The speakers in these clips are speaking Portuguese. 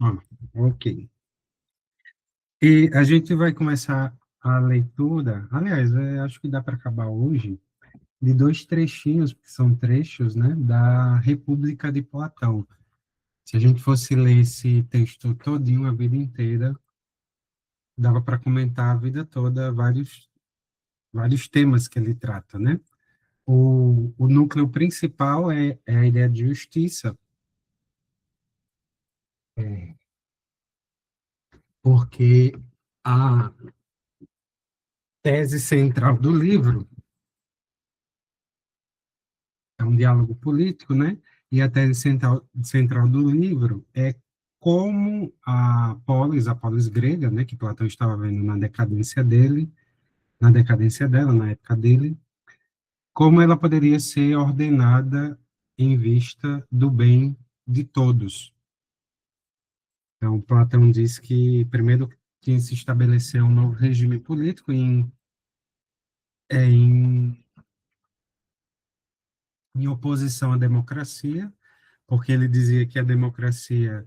Ah, ok. E a gente vai começar a leitura. Aliás, acho que dá para acabar hoje, de dois trechinhos, que são trechos, né, da República de Platão. Se a gente fosse ler esse texto todinho, a vida inteira, dava para comentar a vida toda vários temas que ele trata, né? O núcleo principal é a ideia de justiça, porque a tese central do livro é um diálogo político, né? E a tese central do livro é como a polis grega, né, que Platão estava vendo na decadência dela, na época dele, como ela poderia ser ordenada em vista do bem de todos. Então, Platão diz que primeiro tinha que se estabelecer um novo regime político em, em oposição à democracia, porque ele dizia que a democracia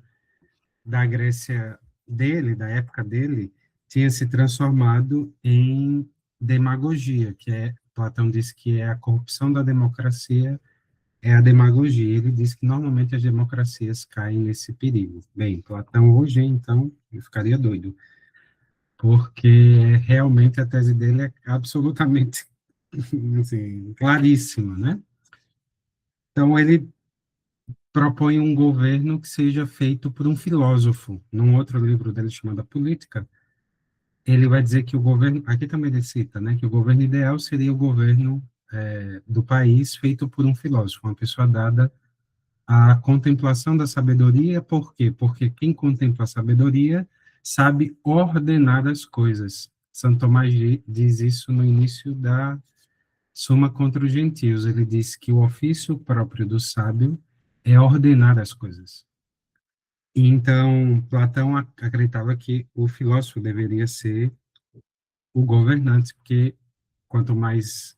da Grécia dele, da época dele, tinha se transformado em demagogia, Platão disse que é a corrupção da democracia, é a demagogia. Ele disse que normalmente as democracias caem nesse perigo. Bem, Platão hoje, então, eu ficaria doido, porque realmente a tese dele é absolutamente assim, claríssima, né? Então, ele propõe um governo que seja feito por um filósofo. Num outro livro dele chamado Política, ele vai dizer que o governo, aqui também ele cita, né, que o governo ideal seria o governo do país feito por um filósofo, uma pessoa dada à contemplação da sabedoria. Por quê? Porque quem contempla a sabedoria sabe ordenar as coisas. Santo Tomás diz isso no início da Suma contra os Gentios. Ele diz que o ofício próprio do sábio é ordenar as coisas. E então, Platão acreditava que o filósofo deveria ser o governante, porque quanto mais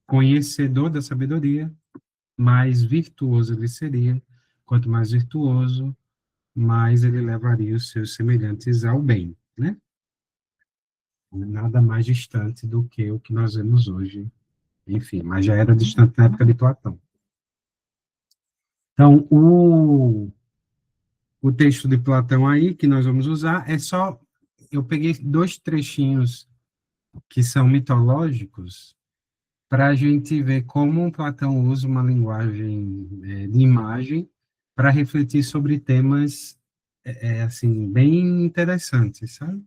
conhecedor da sabedoria, mais virtuoso ele seria. Quanto mais virtuoso, mais ele levaria os seus semelhantes ao bem, né? Nada mais distante do que o que nós vemos hoje, enfim, mas já era distante na época de Platão. Então, o texto de Platão aí, que nós vamos usar, eu peguei dois trechinhos que são mitológicos, para a gente ver como Platão usa uma linguagem de imagem para refletir sobre temas assim bem interessantes, sabe?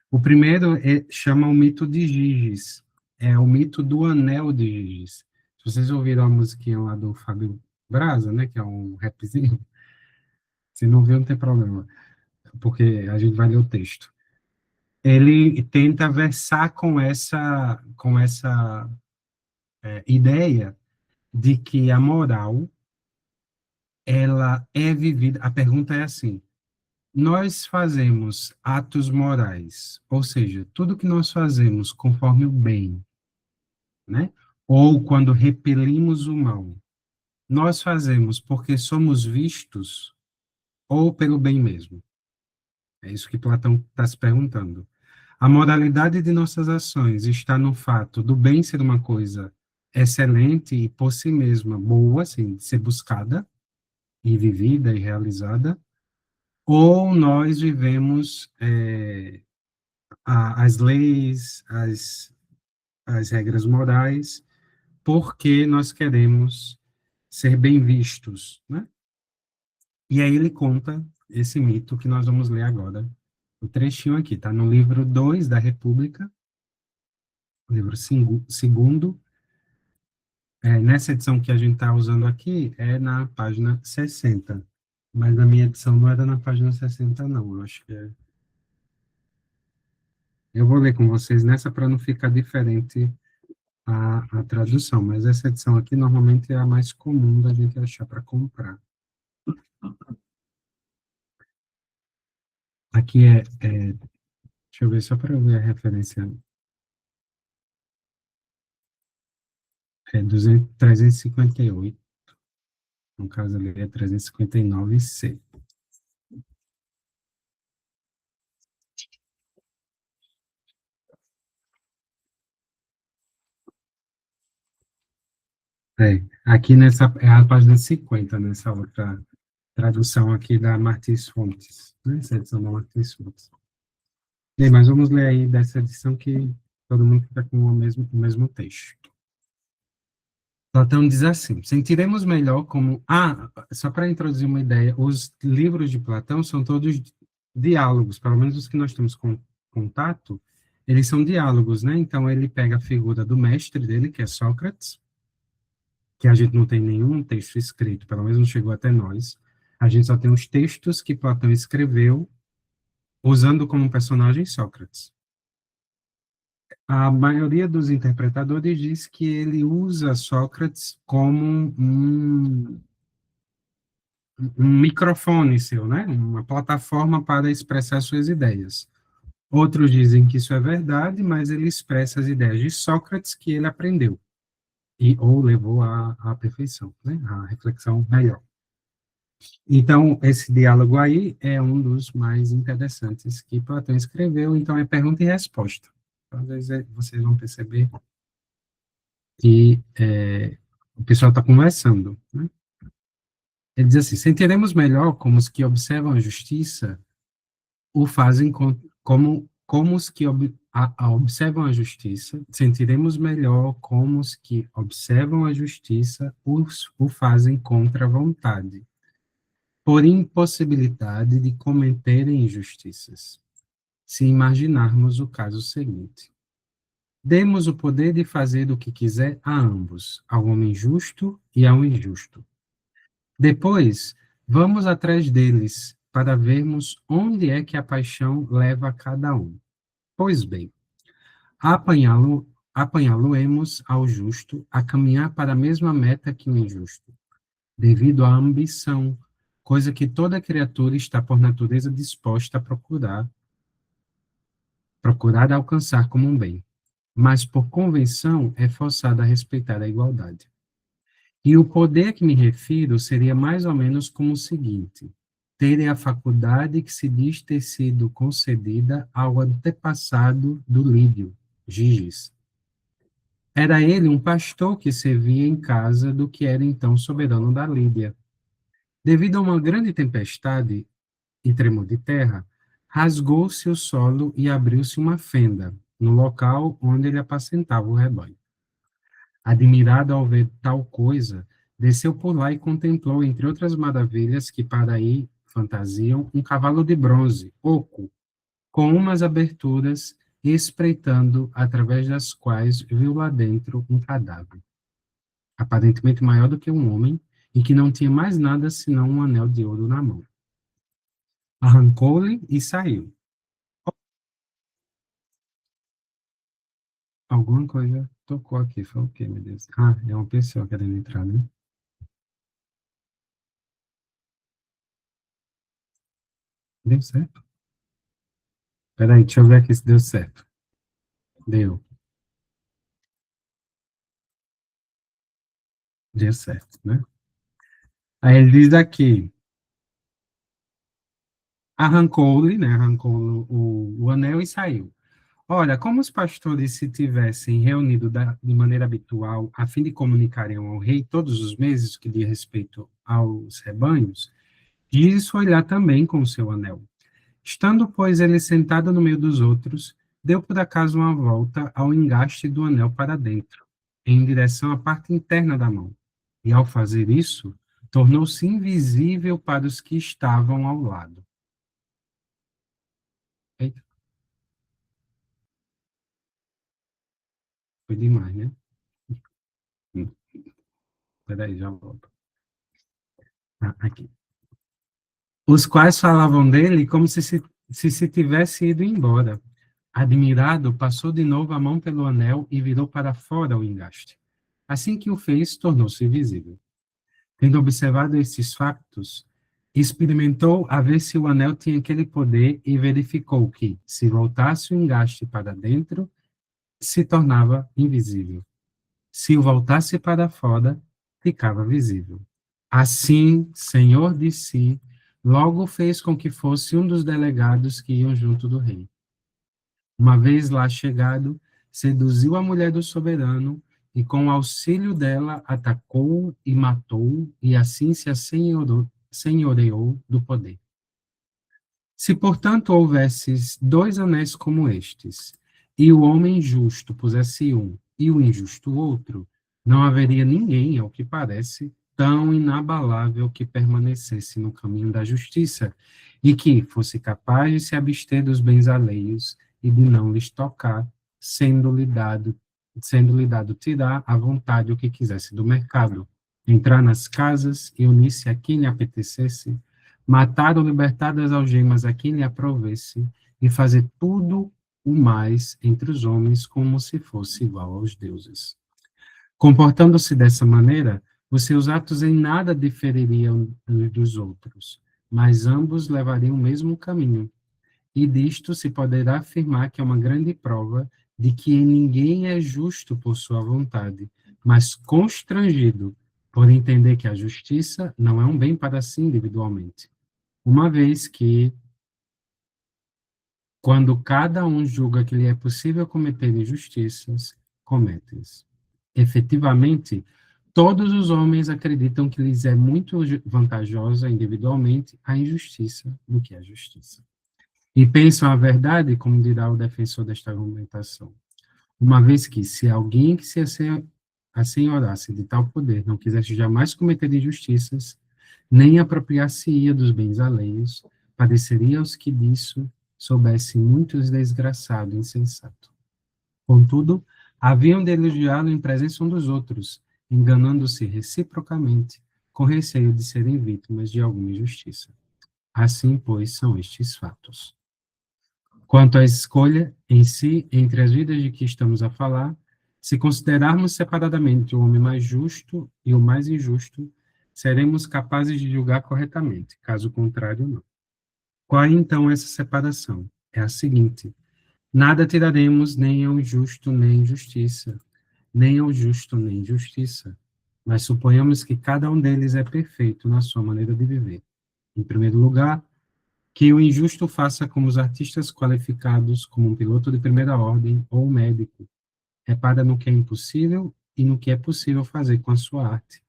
O primeiro chama o mito de Giges, é o mito do anel de Giges. Se vocês ouviram a musiquinha lá do Fábio Braza, né, que é um rapzinho, se não viu, não tem problema, porque a gente vai ler o texto. Ele tenta versar com essa ideia de que a moral ela é vivida. A pergunta é assim: nós fazemos atos morais, ou seja, tudo que nós fazemos conforme o bem, né? Ou quando repelimos o mal, nós fazemos porque somos vistos ou pelo bem mesmo? É isso que Platão está se perguntando. A moralidade de nossas ações está no fato do bem ser uma coisa excelente e por si mesma boa, assim, de ser buscada e vivida e realizada, ou nós vivemos as leis, as regras morais, porque nós queremos ser bem vistos, né? E aí ele conta esse mito que nós vamos ler agora. O trechinho aqui, tá no livro 2 da República, livro segundo. Nessa edição que a gente está usando aqui, é na página 60. Mas na minha edição não era na página 60, não. Eu acho que é. Eu vou ler com vocês nessa para não ficar diferente a tradução, mas essa edição aqui normalmente é a mais comum da gente achar para comprar. Aqui deixa eu ver só para eu ver a referência, 358, no caso ali é 359C. Aqui nessa, é a página 50 nessa outra tradução aqui da Martins Fontes, né? Essa edição da Martins Fontes. Bem, mas vamos ler aí dessa edição que todo mundo fica com o mesmo texto. Platão diz assim: sentiremos melhor como. Ah, só para introduzir uma ideia, os livros de Platão são todos diálogos, pelo menos os que nós temos contato, eles são diálogos, né? Então ele pega a figura do mestre dele, que é Sócrates, que a gente não tem nenhum texto escrito, pelo menos não chegou até nós. A gente só tem os textos que Platão escreveu usando como personagem Sócrates. A maioria dos interpretadores diz que ele usa Sócrates como um microfone seu, né? Uma plataforma para expressar suas ideias. Outros dizem que isso é verdade, mas ele expressa as ideias de Sócrates que ele aprendeu ou levou à perfeição, né? À reflexão melhor. Então, esse diálogo aí é um dos mais interessantes que Platão escreveu, então é pergunta e resposta. Então, às vezes vocês vão perceber que o pessoal está conversando, né? Ele diz assim: sentiremos melhor como os que observam a justiça o fazem como os que observam a justiça, sentiremos melhor como os que observam a justiça o fazem contra a vontade, por impossibilidade de cometerem injustiças. Se imaginarmos o caso seguinte: demos o poder de fazer o que quiser a ambos, ao homem justo e ao injusto. Depois, vamos atrás deles, para vermos onde é que a paixão leva a cada um. Pois bem, apanhá-lo-emos ao justo a caminhar para a mesma meta que o injusto, devido à ambição, coisa que toda criatura está por natureza disposta a procurar alcançar como um bem, mas por convenção é forçada a respeitar a igualdade. E o poder a que me refiro seria mais ou menos como o seguinte: terem a faculdade que se diz ter sido concedida ao antepassado do Lídio, Giges. Era ele um pastor que servia em casa do que era então soberano da Lídia. Devido a uma grande tempestade e tremor de terra, rasgou-se o solo e abriu-se uma fenda no local onde ele apacentava o rebanho. Admirado ao ver tal coisa, desceu por lá e contemplou, entre outras maravilhas que para aí fantasiam, um cavalo de bronze, oco, com umas aberturas, espreitando, através das quais viu lá dentro um cadáver, aparentemente maior do que um homem, e que não tinha mais nada senão um anel de ouro na mão. Arrancou-lhe e saiu. Alguma coisa tocou aqui, foi o quê, meu Deus? Ah, é uma pessoa querendo entrar, né? Deu certo? Peraí, deixa eu ver aqui se deu certo. Deu, deu certo, né? Aí ele diz aqui, arrancou-lhe, né? Arrancou o anel e saiu. Olha, como os pastores se tivessem reunido de maneira habitual, a fim de comunicarem ao rei todos os meses que diz respeito aos rebanhos, Gizes foi lá também com o seu anel. Estando, pois, ele sentado no meio dos outros, deu por acaso uma volta ao engaste do anel para dentro, em direção à parte interna da mão. E, ao fazer isso, tornou-se invisível para os que estavam ao lado. Eita, foi demais, né? Peraí, já volto. Ah, aqui. Os quais falavam dele como se tivesse ido embora. Admirado, passou de novo a mão pelo anel e virou para fora o engaste. Assim que o fez, tornou-se visível. Tendo observado estes factos, experimentou a ver se o anel tinha aquele poder e verificou que, se voltasse o engaste para dentro, se tornava invisível. Se o voltasse para fora, ficava visível. Assim, senhor de si, logo fez com que fosse um dos delegados que iam junto do rei. Uma vez lá chegado, seduziu a mulher do soberano e com o auxílio dela atacou e matou, e assim se assenhoreou do poder. Se, portanto, houvesse dois anéis como estes, e o homem justo pusesse um, e o injusto outro, não haveria ninguém, ao que parece, tão inabalável que permanecesse no caminho da justiça, e que fosse capaz de se abster dos bens alheios e de não lhes tocar, sendo-lhe dado tirar à vontade o que quisesse do mercado, entrar nas casas e unir-se a quem lhe apetecesse, matar ou libertar das algemas a quem lhe aprovesse, e fazer tudo o mais entre os homens como se fosse igual aos deuses. Comportando-se dessa maneira, os seus atos em nada difeririam uns dos outros, mas ambos levariam o mesmo caminho. E disto se poderá afirmar que é uma grande prova de que ninguém é justo por sua vontade, mas constrangido por entender que a justiça não é um bem para si individualmente, uma vez que, quando cada um julga que lhe é possível cometer injustiças, comete-as. Efetivamente, todos os homens acreditam que lhes é muito vantajosa individualmente a injustiça do que a justiça. E pensam a verdade, como dirá o defensor desta argumentação, uma vez que, se alguém que se assenhorasse de tal poder não quisesse jamais cometer injustiças, nem apropriar-se-ia dos bens alheios, pareceria aos que disso soubessem muitos desgraçado e insensato. Contudo, haviam de elogiá-lo em presença um dos outros, enganando-se reciprocamente, com receio de serem vítimas de alguma injustiça. Assim, pois, são estes fatos. Quanto à escolha em si, entre as vidas de que estamos a falar, se considerarmos separadamente o homem mais justo e o mais injusto, seremos capazes de julgar corretamente, caso contrário, não. Qual é, então, essa separação? É a seguinte: nada tiraremos nem ao injusto nem injustiça, nem ao justo nem injustiça, mas suponhamos que cada um deles é perfeito na sua maneira de viver. Em primeiro lugar, que o injusto faça como os artistas qualificados, como um piloto de primeira ordem ou um médico, repara no que é impossível e no que é possível fazer com a sua arte,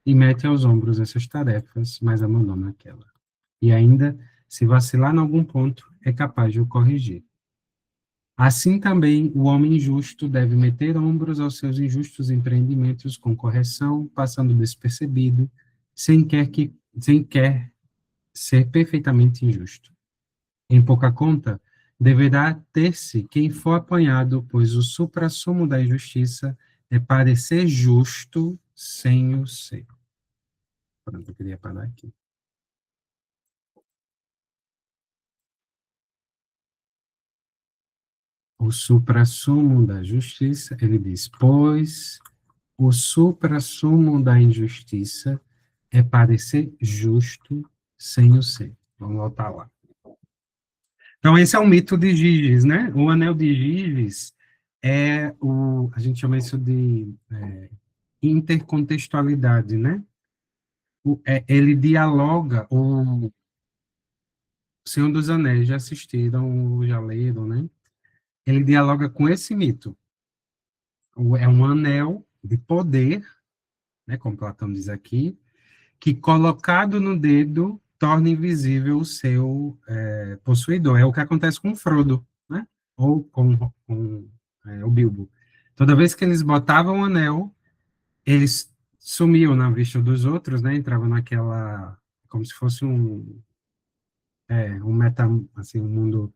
e mete aos ombros essas tarefas, mas abandona aquela. E ainda, se vacilar em algum ponto, é capaz de o corrigir. Assim também, o homem injusto deve meter ombros aos seus injustos empreendimentos com correção, passando despercebido, sem quer ser perfeitamente injusto. Em pouca conta, deverá ter-se quem for apanhado, pois o suprassumo da injustiça é parecer justo sem o ser. Pronto, eu queria parar aqui. O suprassumo da justiça, ele diz, pois o suprassumo da injustiça é parecer justo sem o ser. Vamos voltar lá. Então, esse é o mito de Giges, né? O anel de Giges a gente chama isso de intercontextualidade, né? Ele dialoga, o Senhor dos Anéis, já assistiram, já leram, né? Ele dialoga com esse mito. É um anel de poder, né, como Platão diz aqui, que colocado no dedo torna invisível o seu possuidor. É o que acontece com o Frodo, né? Ou com o Bilbo. Toda vez que eles botavam o anel, eles sumiam na vista dos outros, né? Entravam naquela, como se fosse um meta, assim, um mundo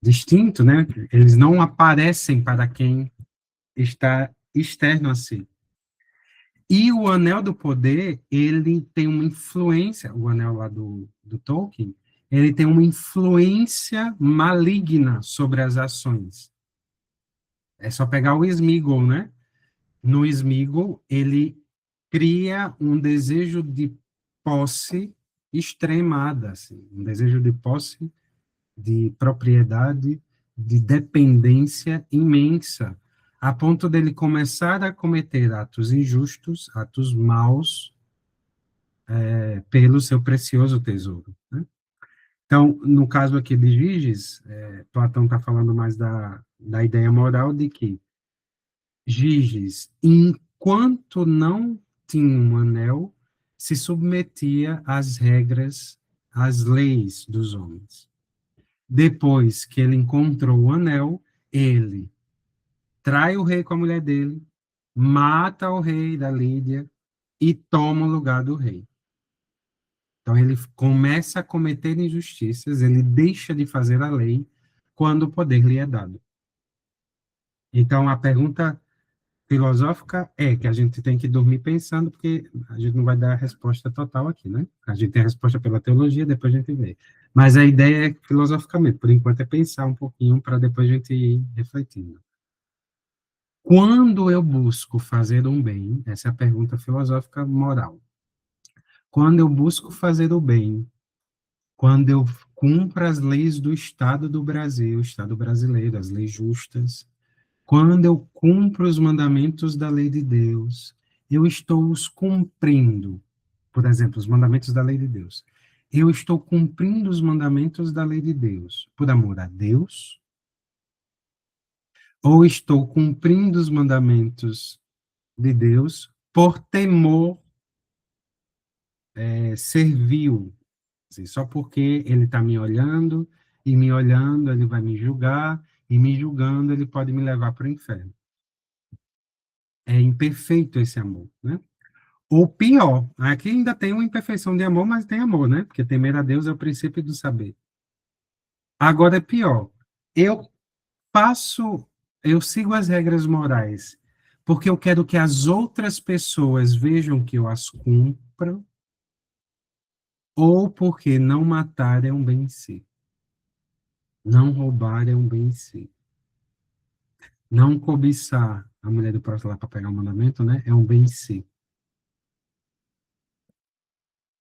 distinto, né? Eles não aparecem para quem está externo a si. E o Anel do Poder, ele tem uma influência, o anel lá do Tolkien, ele tem uma influência maligna sobre as ações. É só pegar o Sméagol, né? No Sméagol, ele cria um desejo de posse extremada, assim, um desejo de posse, de propriedade, de dependência imensa, a ponto dele começar a cometer atos injustos, atos maus, pelo seu precioso tesouro, né? Então, no caso aqui de Giges, Platão está falando mais da ideia moral de que Giges, enquanto não tinha um anel, se submetia às regras, às leis dos homens. Depois que ele encontrou o anel, ele trai o rei com a mulher dele, mata o rei da Lídia e toma o lugar do rei. Então ele começa a cometer injustiças, ele deixa de fazer a lei quando o poder lhe é dado. Então a pergunta filosófica é que a gente tem que dormir pensando, porque a gente não vai dar a resposta total aqui, né? A gente tem a resposta pela teologia, depois a gente vê. Mas a ideia é filosoficamente, por enquanto, é pensar um pouquinho para depois a gente ir refletindo. Quando eu busco fazer um bem, essa é a pergunta filosófica moral. Quando eu busco fazer o bem, quando eu cumpro as leis do Estado do Brasil, Estado brasileiro, as leis justas, quando eu cumpro os mandamentos da lei de Deus, eu estou os cumprindo. Por exemplo, os mandamentos da lei de Deus. Eu estou cumprindo os mandamentos da lei de Deus por amor a Deus, ou estou cumprindo os mandamentos de Deus por temor servil, assim, só porque ele está me olhando, e me olhando ele vai me julgar, e me julgando ele pode me levar para o inferno. É imperfeito esse amor, né? Ou pior, aqui ainda tem uma imperfeição de amor, mas tem amor, né? Porque temer a Deus é o princípio do saber. Agora é pior. Eu passo, eu sigo as regras morais, porque eu quero que as outras pessoas vejam que eu as cumpro, ou porque não matar é um bem em si. Não roubar é um bem em si. Não cobiçar a mulher do próximo lá para pegar o mandamento, né? É um bem em si.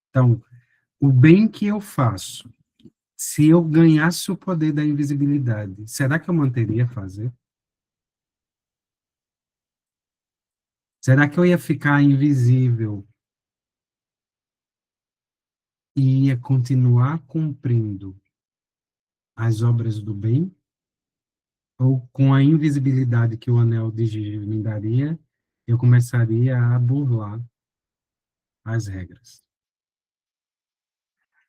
Então, o bem que eu faço, se eu ganhasse o poder da invisibilidade, será que eu manteria fazer? Será que eu ia ficar invisível e ia continuar cumprindo as obras do bem? Ou com a invisibilidade que o anel de Gigi me daria, eu começaria a burlar as regras?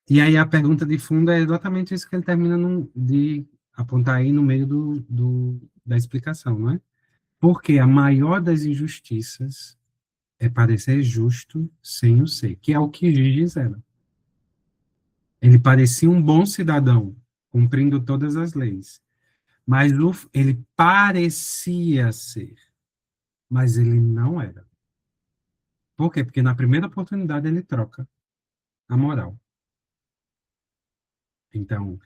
E aí a pergunta de fundo é exatamente isso que ele termina de apontar aí no meio da explicação, não é? Porque a maior das injustiças é parecer justo sem o ser, que é o que Giges era. Ele parecia um bom cidadão, cumprindo todas as leis, mas ele parecia ser, mas ele não era. Por quê? Porque na primeira oportunidade ele troca a moral. Então,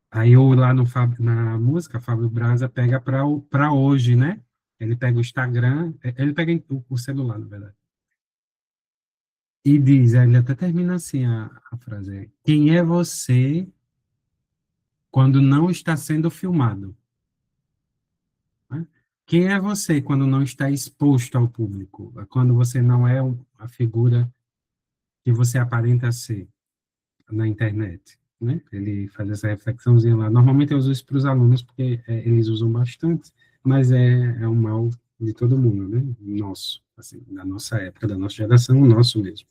aí eu lá no, na música, Fábio Braza pega para hoje, né? Ele pega o Instagram, ele pega o celular, na verdade. E diz, ele até termina assim a frase: quem é você quando não está sendo filmado? Né? Quem é você quando não está exposto ao público? Quando você não é a figura que você aparenta ser na internet? Né? Ele faz essa reflexãozinha lá. Normalmente eu uso isso para os alunos, porque eles usam bastante, mas é um mal de todo mundo, né? Nosso, assim, da nossa época, da nossa geração, o nosso mesmo.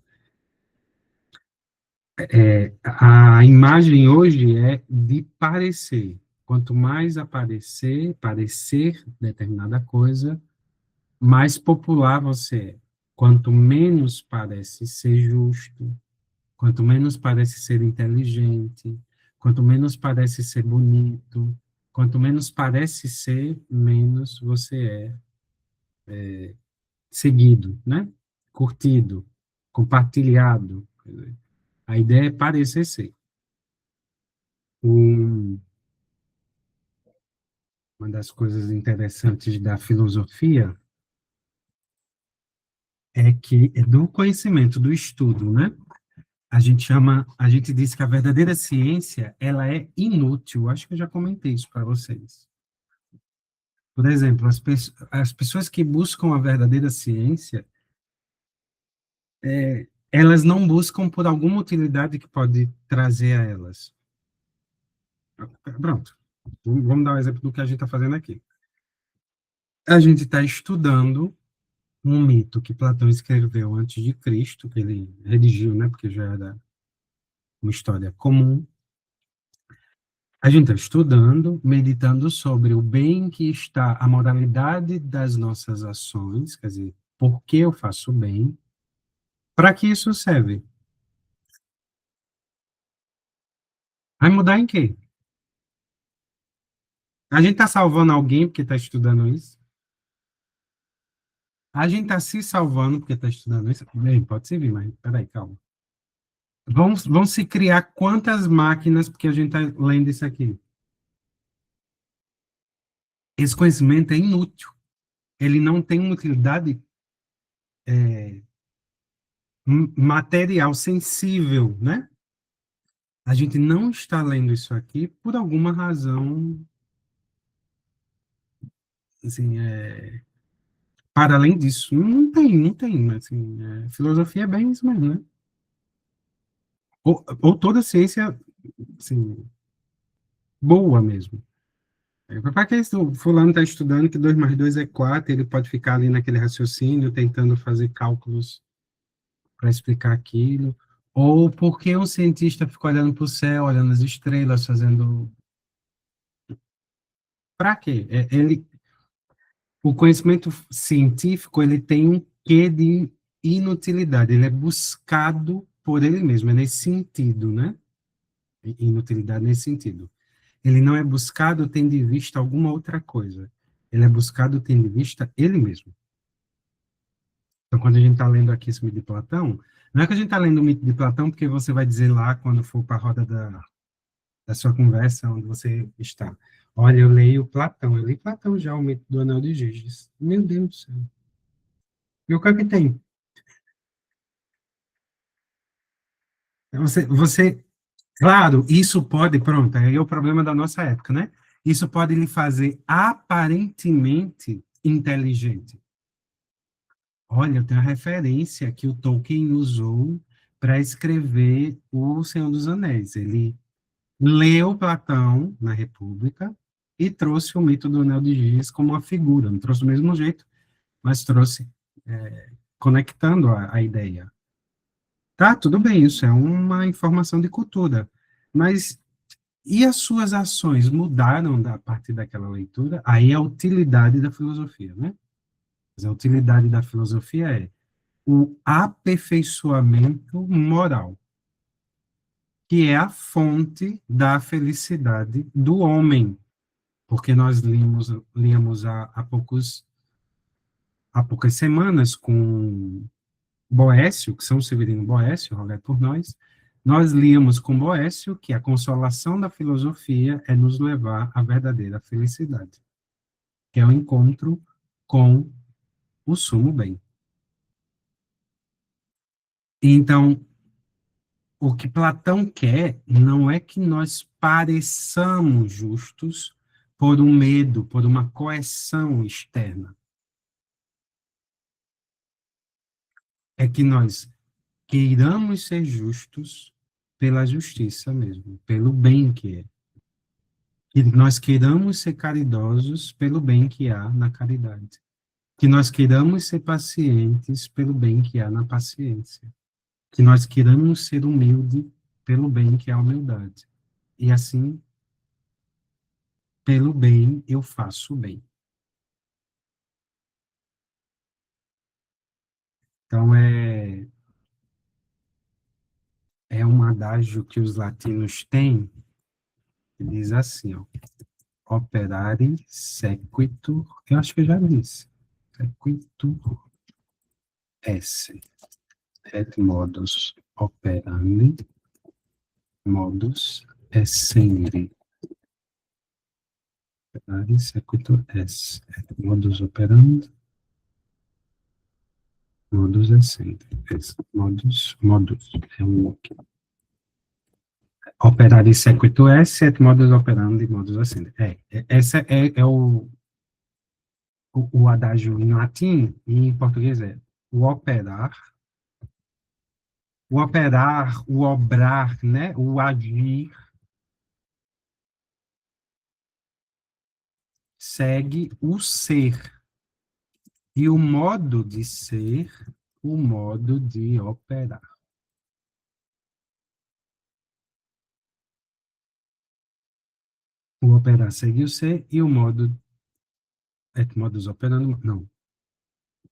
A imagem hoje é de parecer. Quanto mais aparecer, parecer determinada coisa, mais popular você é. Quanto menos parece ser justo, quanto menos parece ser inteligente, quanto menos parece ser bonito, quanto menos parece ser, menos você é seguido, né? Curtido, compartilhado. A ideia é parecer ser. Um, uma das coisas interessantes da filosofia é que do conhecimento, do estudo, né? A gente diz que a verdadeira ciência, ela é inútil. Acho que eu já comentei isso para vocês. Por exemplo, as pessoas que buscam a verdadeira ciência, elas não buscam por alguma utilidade que pode trazer a elas. Pronto. Vamos dar um exemplo do que a gente está fazendo aqui. A gente está estudando um mito que Platão escreveu antes de Cristo, que ele redigiu, né, porque já era uma história comum. A gente está estudando, meditando sobre o bem que está, a moralidade das nossas ações, quer dizer, por que eu faço bem, para que isso serve? Vai mudar em quê? A gente está salvando alguém porque está estudando isso? A gente está se salvando porque está estudando isso? Bem, pode servir, mas peraí, calma. Vão se criar quantas máquinas porque a gente está lendo isso aqui? Esse conhecimento é inútil. Ele não tem uma utilidade material, sensível, né? A gente não está lendo isso aqui por alguma razão, assim, para além disso. Não tem, assim, filosofia é bem isso mesmo, né? Ou toda ciência, assim, boa mesmo. Para que isso, fulano está estudando que 2 mais 2 é 4, ele pode ficar ali naquele raciocínio, tentando fazer cálculos para explicar aquilo. Ou porque um cientista fica olhando para o céu, olhando as estrelas, fazendo. Para quê? O conhecimento científico ele tem um quê de inutilidade, ele é buscado por ele mesmo, é nesse sentido, né? Inutilidade nesse sentido. Ele não é buscado tendo em vista alguma outra coisa. Ele é buscado tendo em vista ele mesmo. Então, quando a gente está lendo aqui esse mito de Platão, não é que a gente está lendo o mito de Platão porque você vai dizer lá, quando for para a roda da sua conversa, onde você está. Olha, eu leio Platão, eu li Platão já, o mito do Anel de Giges. Meu Deus do céu. E o que é que tem? Claro, isso pode, pronto, aí é o problema da nossa época, né? Isso pode lhe fazer aparentemente inteligente. Olha, eu tenho a referência que o Tolkien usou para escrever O Senhor dos Anéis. Ele leu Platão na República e trouxe o mito do Anel de Giz como uma figura. Não trouxe do mesmo jeito, mas trouxe, conectando a ideia. Tá, tudo bem, isso é uma informação de cultura. Mas e as suas ações mudaram a partir daquela leitura? Aí é a utilidade da filosofia, né? Mas a utilidade da filosofia é o aperfeiçoamento moral, que é a fonte da felicidade do homem, porque nós líamos há poucas semanas com Boécio, que São Severino Boécio, rogai por nós líamos com Boécio que a consolação da filosofia é nos levar à verdadeira felicidade, que é o encontro com o sumo bem. Então, o que Platão quer não é que nós pareçamos justos por um medo, por uma coerção externa. É que nós queiramos ser justos pela justiça mesmo, pelo bem que é. Que nós queiramos ser caridosos pelo bem que há na caridade. Que nós queiramos ser pacientes pelo bem que há na paciência. Que nós queiramos ser humilde pelo bem que é a humildade. E assim, pelo bem, eu faço bem. Então, é um adágio que os latinos têm, que diz assim, ó, operare sequitur, eu acho que eu já disse, sequitur esse, et modus operandi, modus essendi. Operare sequitur esse, et modus operandi, modus essendi. Esse, modus, é um operare sequitur esse, et modus operandi, modus essendi. Esse é o adágio em latim e em português é o obrar, né? O agir segue o ser. E o modo de ser, o modo de operar. O operar segue o ser e o modo é modus operandi, não.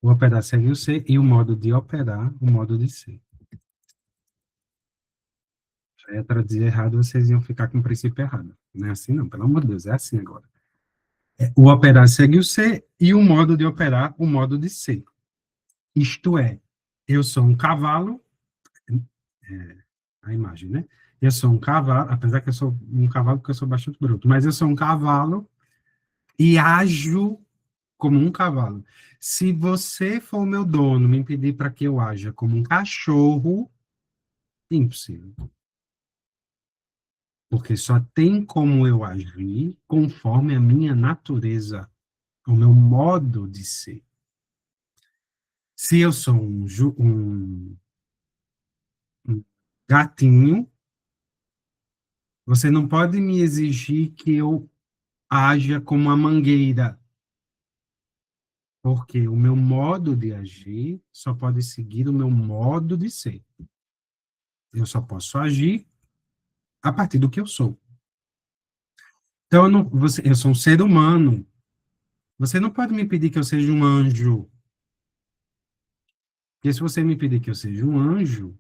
O operar segue o ser e o modo de operar, o modo de ser. Já ia traduzir errado, vocês iam ficar com o princípio errado. Não é assim, não, pelo amor de Deus, é assim agora. O operar segue o ser e o modo de operar, o modo de ser. Isto é, eu sou um cavalo, é, a imagem, né? Eu sou um cavalo, apesar que eu sou um cavalo porque eu sou bastante bruto, mas eu sou um cavalo e ajo como um cavalo. Se você for o meu dono, me pedir para que eu haja como um cachorro, impossível. Porque só tem como eu agir conforme a minha natureza, o meu modo de ser. Se eu sou um gatinho, você não pode me exigir que eu haja como uma mangueira, porque o meu modo de agir só pode seguir o meu modo de ser. Eu só posso agir a partir do que eu sou. Então, eu sou um ser humano. Você não pode me pedir que eu seja um anjo. Porque se você me pedir que eu seja um anjo,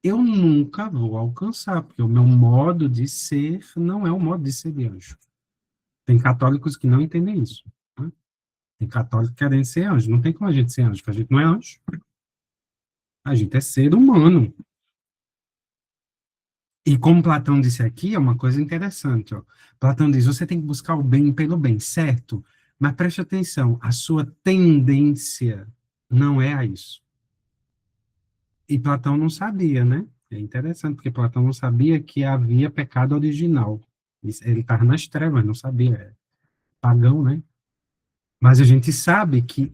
eu nunca vou alcançar, porque o meu modo de ser não é o modo de ser de anjo. Tem católicos que não entendem isso. Né? Tem católicos que querem ser anjo. Não tem como a gente ser anjo, porque a gente não é anjo. A gente é ser humano. E como Platão disse aqui, é uma coisa interessante. Ó. Platão diz, você tem que buscar o bem pelo bem, certo? Mas preste atenção, a sua tendência não é a isso. E Platão não sabia, né? É interessante, porque Platão não sabia que havia pecado original. Ele estava nas trevas, não sabia. É pagão, né? Mas a gente sabe que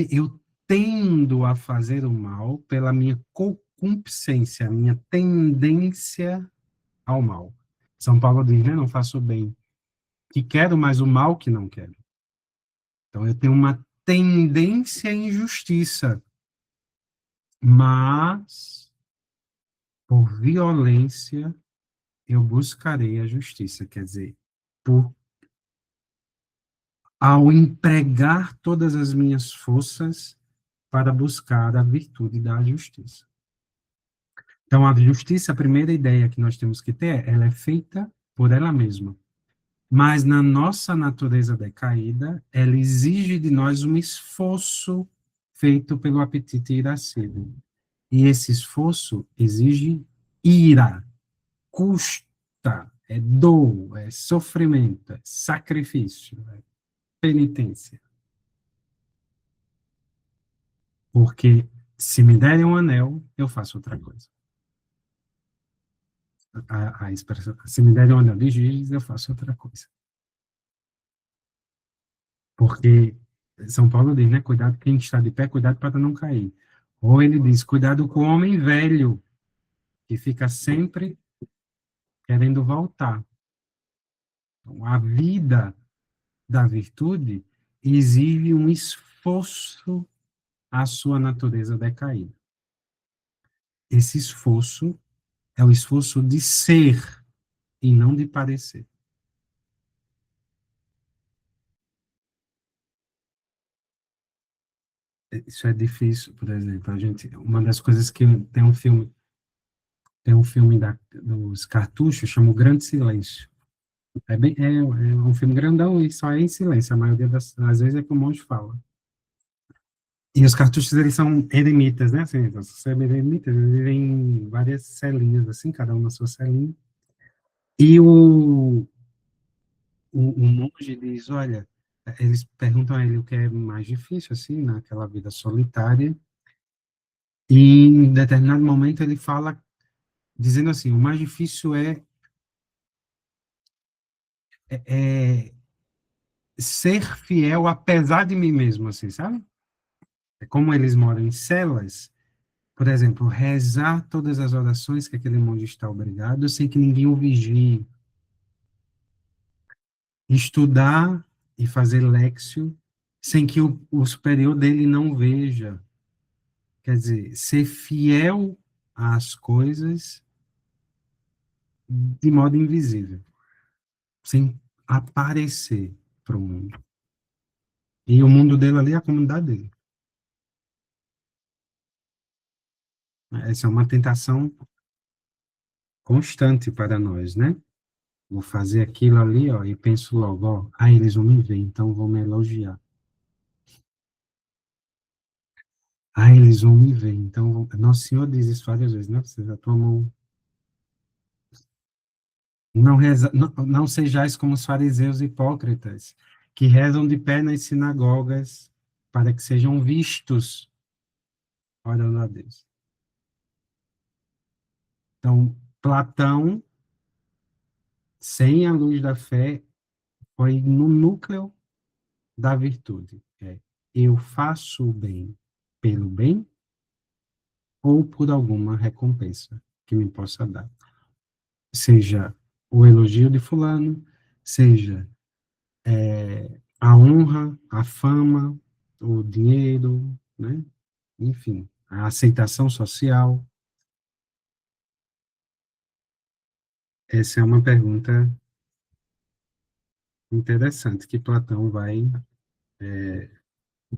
eu tendo a fazer o mal pela minha concupiscência, a minha tendência ao mal. São Paulo diz, né? Não faço o bem que quero, mas o mal que não quero. Então eu tenho uma tendência à injustiça, mas por violência eu buscarei a justiça, quer dizer, por ao empregar todas as minhas forças para buscar a virtude da justiça. Então, a justiça, a primeira ideia que nós temos que ter, ela é feita por ela mesma. Mas na nossa natureza decaída, ela exige de nós um esforço feito pelo apetite irascível. E esse esforço exige ira, custa, é dor, é sofrimento, é sacrifício, é penitência. Porque se me derem um anel, eu faço outra coisa. A expressão, se me derem um anel de giz, eu faço outra coisa. Porque São Paulo diz, né? Cuidado quem está de pé, cuidado para não cair. Ou ele diz, cuidado com o homem velho, que fica sempre querendo voltar. Então, a vida da virtude exige um esforço à sua natureza decaída. Esse esforço é o esforço de ser e não de parecer. Isso é difícil, por exemplo, uma das coisas que tem um filme dos cartuchos, chama O Grande Silêncio. É um filme grandão e só é em silêncio, a maioria das vezes é que o monge fala. E os cartuchos, eles são eremitas, né? Assim, então, são eremitas, eles vivem em várias celinhas, assim, cada um na sua celinha. E o monge diz, olha, eles perguntam a ele o que é mais difícil, assim, naquela vida solitária, e em determinado momento ele fala, dizendo assim, o mais difícil é ser fiel apesar de mim mesmo, assim, sabe? É como eles moram em celas, por exemplo, rezar todas as orações que aquele monge está obrigado, sem que ninguém o vigie. Estudar e fazer léxio sem que o superior dele não veja. Quer dizer, ser fiel às coisas de modo invisível, sem aparecer para o mundo. E o mundo dele ali é a comunidade dele. Essa é uma tentação constante para nós, né? Vou fazer aquilo ali, ó, e penso logo, ó, ah, eles vão me ver, então vão me elogiar. Ah, eles vão me ver, então Nosso Senhor diz isso várias vezes, né? Vocês já tomam. Não sejais como os fariseus hipócritas, que rezam de pé nas sinagogas para que sejam vistos orando a Deus. Então, Platão, sem a luz da fé, foi no núcleo da virtude. Eu faço o bem pelo bem ou por alguma recompensa que me possa dar. Seja o elogio de fulano, seja a honra, a fama, o dinheiro, né? Enfim, a aceitação social. Essa é uma pergunta interessante que Platão vai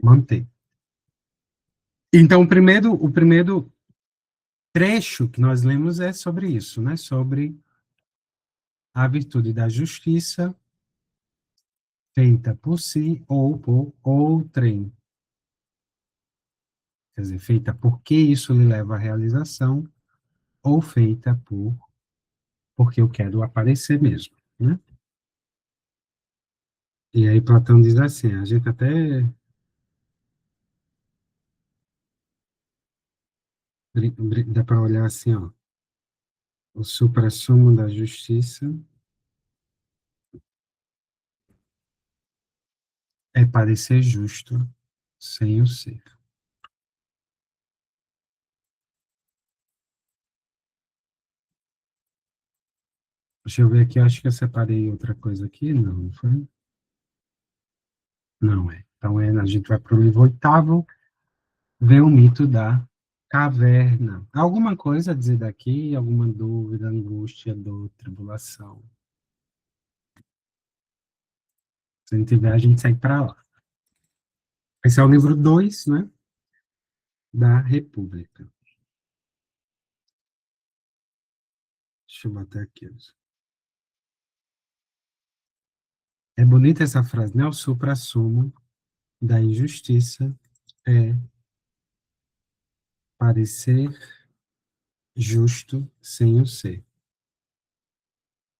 manter. Então, o primeiro trecho que nós lemos é sobre isso, né? Sobre a virtude da justiça feita por si ou por outrem. Quer dizer, feita porque isso lhe leva à realização ou feita porque eu quero aparecer mesmo, né? E aí Platão diz assim, a gente até dá para olhar assim, ó, o suprassumo da justiça é parecer justo sem o ser. Deixa eu ver aqui, acho que eu separei outra coisa aqui, não foi? Não é. Então, a gente vai para o livro oitavo, ver o mito da caverna. Alguma coisa a dizer daqui? Alguma dúvida, angústia, dor, tribulação? Se não tiver, a gente segue para lá. Esse é o livro 2, né, da República. Deixa eu botar aqui. É bonita essa frase, né? O suprassumo da injustiça é parecer justo sem o ser.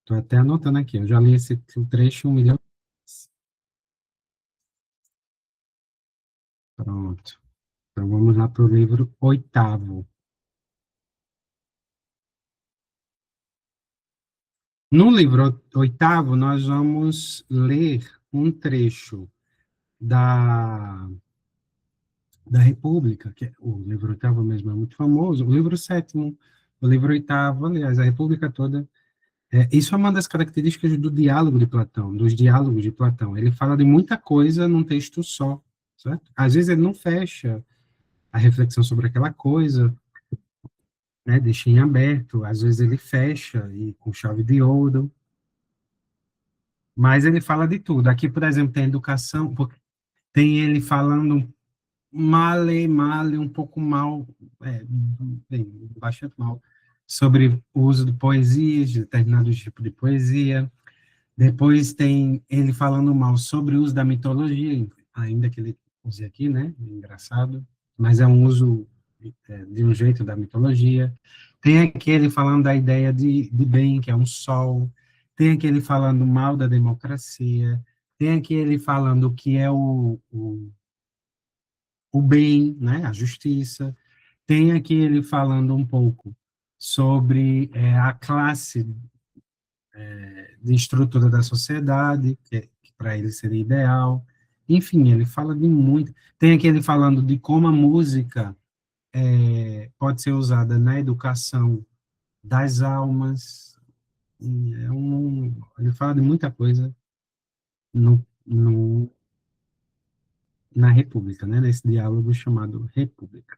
Estou até anotando aqui, eu já li esse trecho 1 milhão de vezes. Pronto. Então vamos lá para o livro oitavo. No livro oitavo, nós vamos ler um trecho da, da República, que o livro oitavo mesmo é muito famoso, o livro sétimo, o livro oitavo, aliás, a República toda. Isso é uma das características do diálogo de Platão, dos diálogos de Platão. Ele fala de muita coisa num texto só, certo? Às vezes ele não fecha a reflexão sobre aquela coisa, né, deixa em aberto, às vezes ele fecha e com chave de ouro, mas ele fala de tudo. Aqui, por exemplo, tem educação, tem ele falando male, um pouco mal, bem, bastante mal, sobre o uso de poesias, de determinados tipos de poesia. Depois tem ele falando mal sobre o uso da mitologia, ainda que ele use aqui, né? Engraçado, mas é um uso de um jeito da mitologia. Tem aquele falando da ideia de bem, que é um sol. Tem aquele falando mal da democracia. Tem aquele falando o que é o bem, né? A justiça. Tem aquele falando um pouco sobre a classe de estrutura da sociedade, que para ele seria ideal. Enfim, ele fala de muito. Tem aquele falando de como a música pode ser usada na educação das almas. Ele fala de muita coisa no na República, né, nesse diálogo chamado República.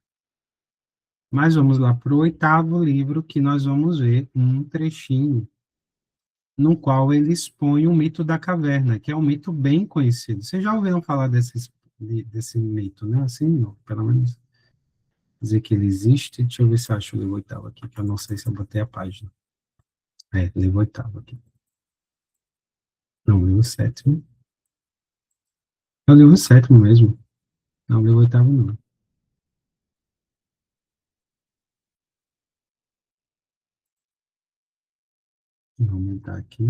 Mas vamos lá para o oitavo livro, que nós vamos ver um trechinho no qual ele expõe o mito da caverna, que é um mito bem conhecido. Vocês já ouviram falar desse mito, né? Assim, ou pelo menos dizer que ele existe. Deixa eu ver se eu acho o livro oitavo aqui, que eu não sei se eu botei a página. É, livro oitavo aqui. Não, livro sétimo. É o livro sétimo mesmo. Não, o livro oitavo não. Vou aumentar aqui.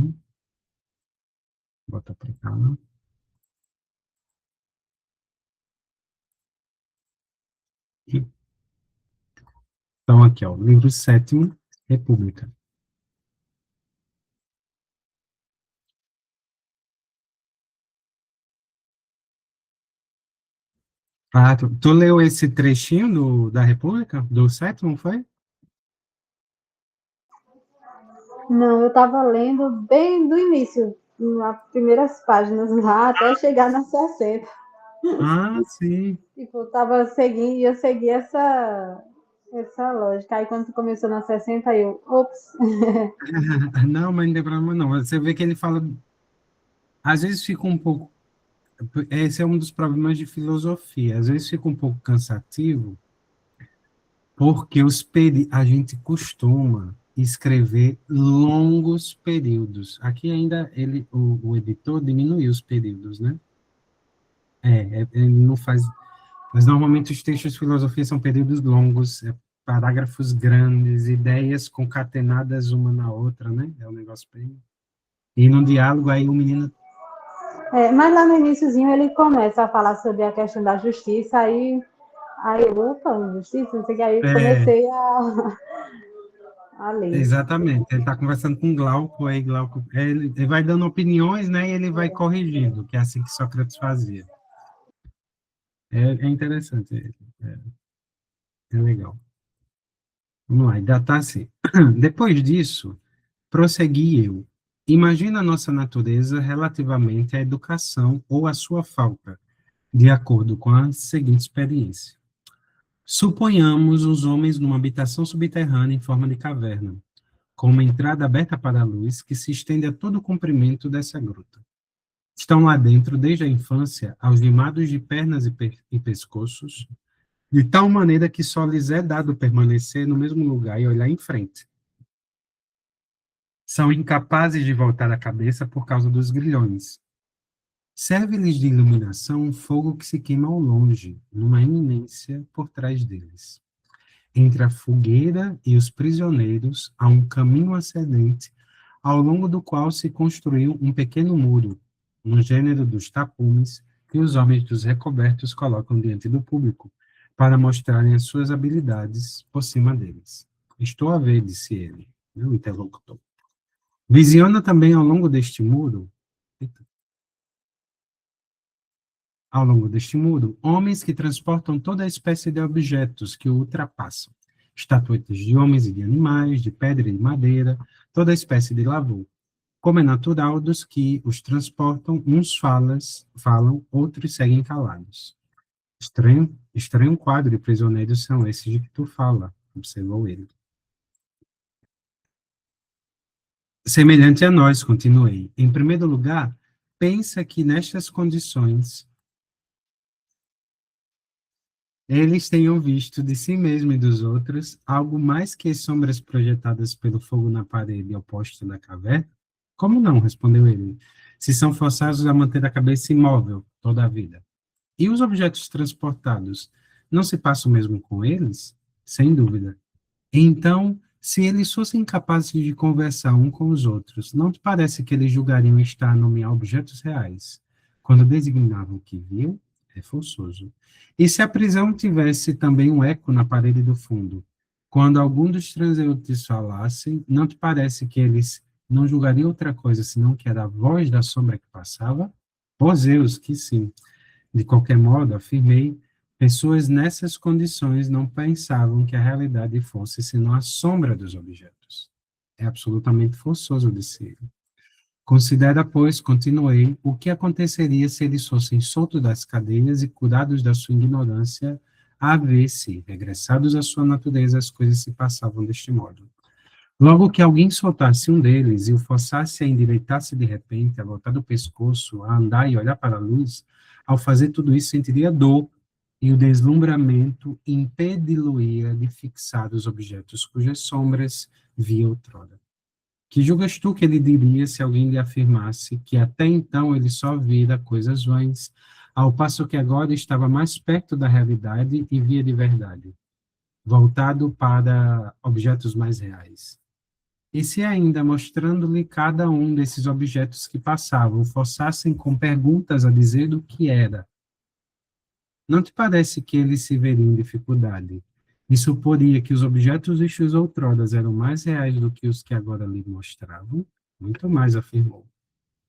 Bota para cá. Então, aqui, ó, livro sétimo, República. Ah, tu leu esse trechinho da República? Do sétimo, foi? Não, eu estava lendo bem do início, nas primeiras páginas lá, até chegar na 60. Ah, sim. Tipo, eu estava seguindo, e eu segui essa lógica. Aí quando começou na 60, eu, ops. Não, mas não tem problema não. Você vê que ele fala, às vezes fica um pouco, esse é um dos problemas de filosofia, às vezes fica um pouco cansativo, porque a gente costuma escrever longos períodos. Aqui ainda o editor diminuiu os períodos, né? Ele não faz, mas normalmente os textos de filosofia são períodos longos, parágrafos grandes, ideias concatenadas uma na outra, né? É um negócio bem... E no diálogo, aí o menino... Mas lá no iníciozinho ele começa a falar sobre a questão da justiça, aí opa, justiça, não sei o que, aí É, comecei a ler. exatamente. Ele está conversando com Glauco, aí Glauco... ele vai dando opiniões, né? E ele vai corrigindo, que é assim que Sócrates fazia. É interessante, é legal. Vamos lá, ainda está assim. Depois disso, prossegui eu. Imagina a nossa natureza relativamente à educação ou à sua falta, de acordo com a seguinte experiência. Suponhamos os homens numa habitação subterrânea em forma de caverna, com uma entrada aberta para a luz que se estende a todo o comprimento dessa gruta. Estão lá dentro, desde a infância, algemados de pernas e pescoços, de tal maneira que só lhes é dado permanecer no mesmo lugar e olhar em frente. São incapazes de voltar a cabeça por causa dos grilhões. Serve-lhes de iluminação um fogo que se queima ao longe, numa eminência por trás deles. Entre a fogueira e os prisioneiros há um caminho ascendente, ao longo do qual se construiu um pequeno muro, no gênero dos tapumes, que os homens dos recobertos colocam diante do público, para mostrarem as suas habilidades por cima deles. Estou a ver, disse ele, né, o interlocutor. Visiona também ao longo deste muro, homens que transportam toda espécie de objetos que o ultrapassam. Estatuetas de homens e de animais, de pedra e de madeira, toda espécie de lavor. Como é natural dos que os transportam, uns falam, outros seguem calados. Estranho quadro de prisioneiros são esses de que tu fala, observou ele. Semelhante a nós, continuei. Em primeiro lugar, pensa que nestas condições eles tenham visto de si mesmo e dos outros algo mais que as sombras projetadas pelo fogo na parede oposta da caverna? Como não? Respondeu ele. Se são forçados a manter a cabeça imóvel toda a vida. E os objetos transportados não se passam mesmo com eles? Sem dúvida. Então, se eles fossem capazes de conversar um com os outros, não te parece que eles julgariam estar a nomear objetos reais, quando designavam o que viam? É forçoso. E se a prisão tivesse também um eco na parede do fundo, quando algum dos transeuntes falassem, não te parece que eles não julgariam outra coisa senão que era a voz da sombra que passava? Ó Zeus, que sim. De qualquer modo, afirmei, pessoas nessas condições não pensavam que a realidade fosse senão a sombra dos objetos. É absolutamente forçoso, disse ele. Considera, pois, continuei, o que aconteceria se eles fossem soltos das cadeias e curados da sua ignorância, a ver se, regressados à sua natureza, as coisas se passavam deste modo. Logo que alguém soltasse um deles e o forçasse a endireitar-se de repente, a voltar do pescoço, a andar e olhar para a luz, ao fazer tudo isso sentiria dor, e o deslumbramento impedi-lo-ia de fixar os objetos cujas sombras via outrora. Que julgas tu que ele diria se alguém lhe afirmasse que até então ele só vira coisas vãs, ao passo que agora estava mais perto da realidade e via de verdade, voltado para objetos mais reais? E se ainda, mostrando-lhe cada um desses objetos que passavam, forçassem com perguntas a dizer do que era, não te parece que ele se veria em dificuldade e suporia que os objetos vistos outroras eram mais reais do que os que agora lhe mostravam? Muito mais, afirmou.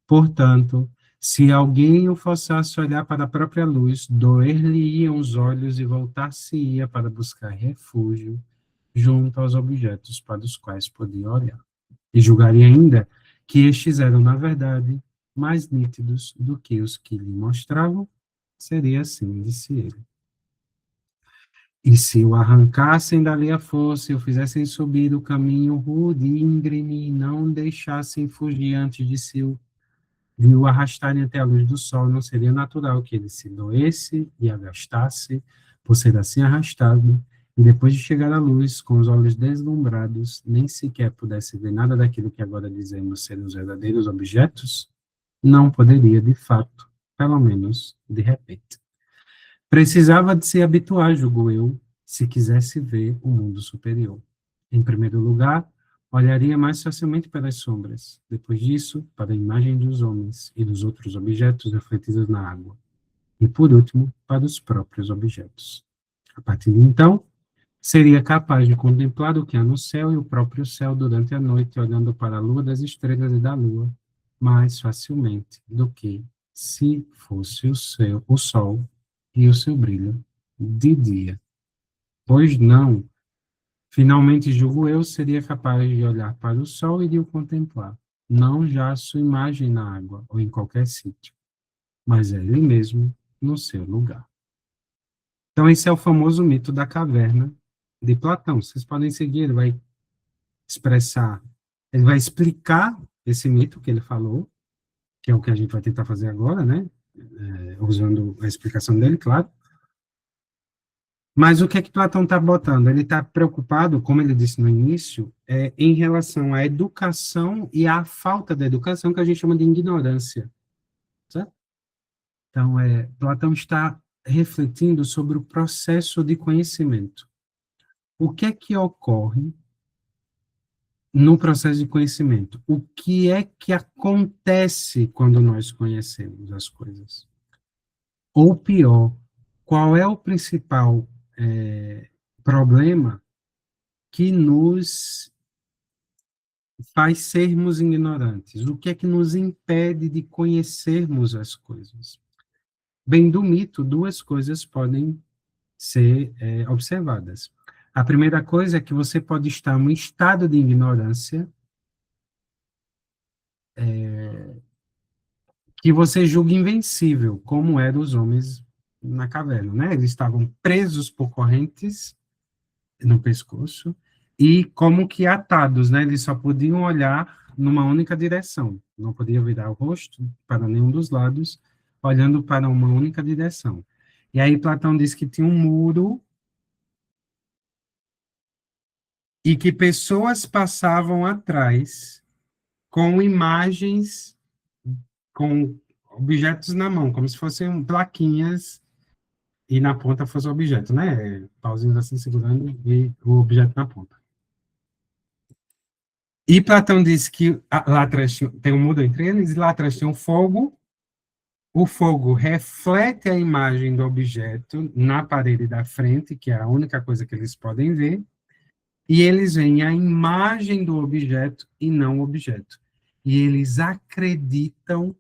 Portanto, se alguém o forçasse a olhar para a própria luz, doer-lhe-iam os olhos e voltar-se-ia para buscar refúgio junto aos objetos para os quais podia olhar. E julgaria ainda que estes eram, na verdade, mais nítidos do que os que lhe mostravam. Seria assim, disse ele. E se o arrancassem dali a força e o fizessem subir o caminho rude e íngreme e não deixassem fugir antes de o arrastarem até a luz do sol, não seria natural que ele se doesse e agastasse por ser assim arrastado, e depois de chegar à luz, com os olhos deslumbrados, nem sequer pudesse ver nada daquilo que agora dizemos serem os verdadeiros objetos? Não poderia, de fato, pelo menos de repente. Precisava de se habituar, julgo eu, se quisesse ver o mundo superior. Em primeiro lugar, olharia mais facilmente para as sombras. Depois disso, para a imagem dos homens e dos outros objetos refletidos na água. E, por último, para os próprios objetos. A partir de então, seria capaz de contemplar o que há no céu e o próprio céu durante a noite, olhando para a lua das estrelas e da lua, mais facilmente do que se fosse o sol e o seu brilho de dia. Pois não, finalmente, julgo eu, seria capaz de olhar para o sol e de o contemplar, não já a sua imagem na água ou em qualquer sítio, mas ele mesmo no seu lugar. Então, esse é o famoso mito da caverna de Platão. Vocês podem seguir, ele vai expressar, ele vai explicar esse mito que ele falou, que é o que a gente vai tentar fazer agora, né? Usando a explicação dele, claro. Mas o que é que Platão está botando? Ele está preocupado, como ele disse no início, em relação à educação e à falta da educação, que a gente chama de ignorância. Certo? Então, Platão está refletindo sobre o processo de conhecimento. O que é que ocorre no processo de conhecimento? O que é que acontece quando nós conhecemos as coisas? Ou pior, qual é o principal problema que nos faz sermos ignorantes? O que é que nos impede de conhecermos as coisas? Bem, do mito, duas coisas podem ser observadas. A primeira coisa é que você pode estar em um estado de ignorância que você julga invencível, como eram os homens na caverna, né? Eles estavam presos por correntes no pescoço e como que atados, né? Eles só podiam olhar numa única direção, não podia virar o rosto para nenhum dos lados, olhando para uma única direção. E aí Platão diz que tinha um muro e que pessoas passavam atrás com imagens, com objetos na mão, como se fossem plaquinhas e na ponta fosse o objeto, né? Pauzinhos assim segurando e o objeto na ponta. E Platão disse que lá atrás tem um muro entre eles, e lá atrás tem um fogo. O fogo reflete a imagem do objeto na parede da frente, que é a única coisa que eles podem ver, e eles veem a imagem do objeto e não o objeto. E eles acreditam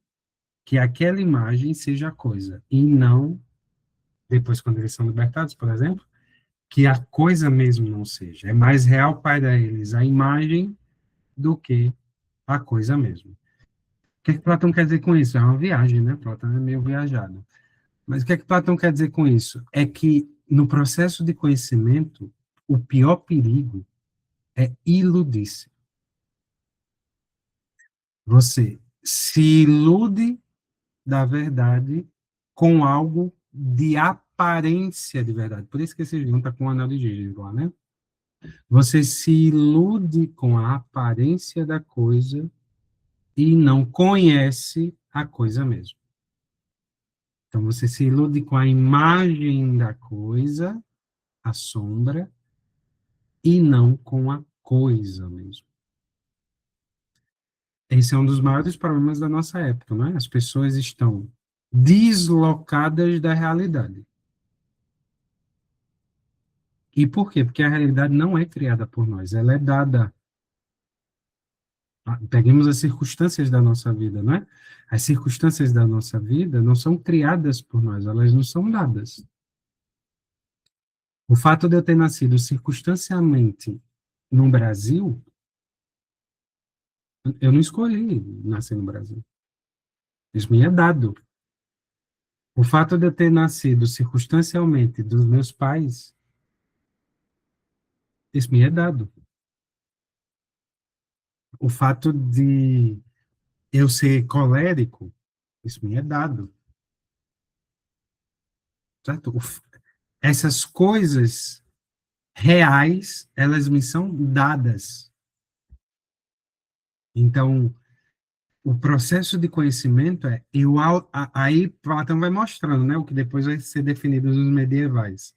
que aquela imagem seja a coisa, e não, depois quando eles são libertados, por exemplo, que a coisa mesmo não seja. É mais real para eles a imagem do que a coisa mesmo. que é que Platão quer dizer com isso? É uma viagem, né? Platão é meio viajado. Mas o que é que Platão quer dizer com isso? É que no processo de conhecimento, o pior perigo é iludir-se. Você se ilude da verdade com algo de aparência de verdade. Por isso que se junta com o anel de Giges lá, né? Você se ilude com a aparência da coisa e não conhece a coisa mesmo. Então, você se ilude com a imagem da coisa, a sombra, e não com a coisa mesmo. Esse é um dos maiores problemas da nossa época, não é? As pessoas estão deslocadas da realidade. E por quê? Porque a realidade não é criada por nós, ela é dada. Peguemos as circunstâncias da nossa vida, não é? As circunstâncias da nossa vida não são criadas por nós, elas nos são dadas. O fato de eu ter nascido circunstancialmente no Brasil, eu não escolhi nascer no Brasil. Isso me é dado. O fato de eu ter nascido circunstancialmente dos meus pais, isso me é dado. O fato de eu ser colérico, isso me é dado. Certo? Essas coisas reais, elas me são dadas. Então, o processo de conhecimento é, aí Platão vai mostrando, né, o que depois vai ser definido nos medievais.